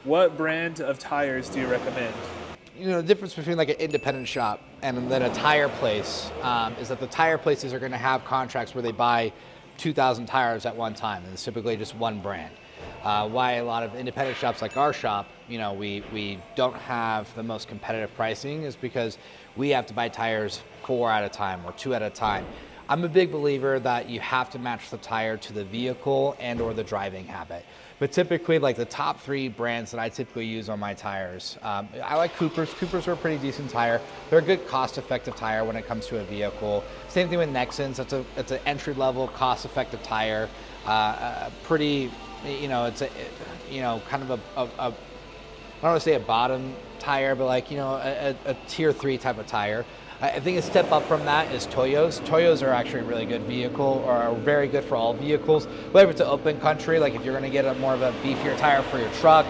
What brand of tires do you recommend? You know, the difference between like an independent shop and then a tire place is that the tire places are going to have contracts where they buy 2,000 tires at one time, and it's typically just one brand. Why a lot of independent shops like our shop, you know, we don't have the most competitive pricing is because we have to buy tires 4 at a time or 2 at a time. I'm a big believer that you have to match the tire to the vehicle and or the driving habit. But typically, like the top 3 brands that I typically use on my tires, I like Coopers. Coopers are a pretty decent tire. They're a good cost-effective tire when it comes to a vehicle. Same thing with Nexans. It's an entry-level, cost-effective tire. Pretty, you know, kind of I don't want to say a bottom tire, but like, you know, a tier 3 type of tire. I think a step up from that is Toyos. Toyos are actually a really good vehicle, or are very good for all vehicles. Whether it's an open country, like if you're going to get a more of a beefier tire for your truck,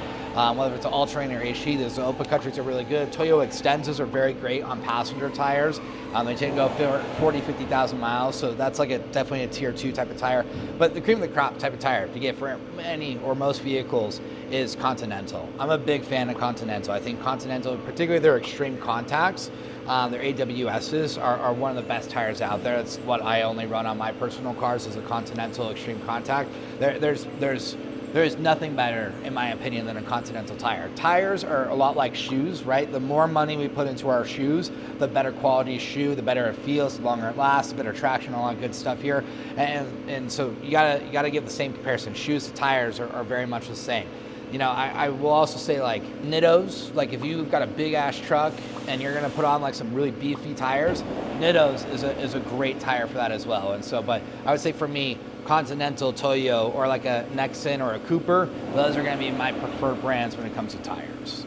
whether it's an all-terrain or HT, those open countries are really good. Toyo Extensas are very great on passenger tires. They tend to go 40, 50,000 miles, so that's like definitely a tier 2 type of tire. But the cream of the crop type of tire to get for many or most vehicles is Continental. I'm a big fan of Continental. I think Continental, particularly their extreme contacts, their AWSs are one of the best tires out there. That's what I only run on my personal cars, is a Continental Extreme Contact. There is nothing better, in my opinion, than a Continental tire. Tires are a lot like shoes, right? The more money we put into our shoes, the better quality shoe, the better it feels, the longer it lasts, the better traction, all that good stuff here. And so you gotta give the same comparison. Shoes to tires are very much the same. You know, I will also say like Nittos, like if you've got a big ass truck and you're gonna put on like some really beefy tires, Nittos is a great tire for that as well. And so, but I would say for me, Continental, Toyo, or like a Nexan or a Cooper, those are gonna be my preferred brands when it comes to tires.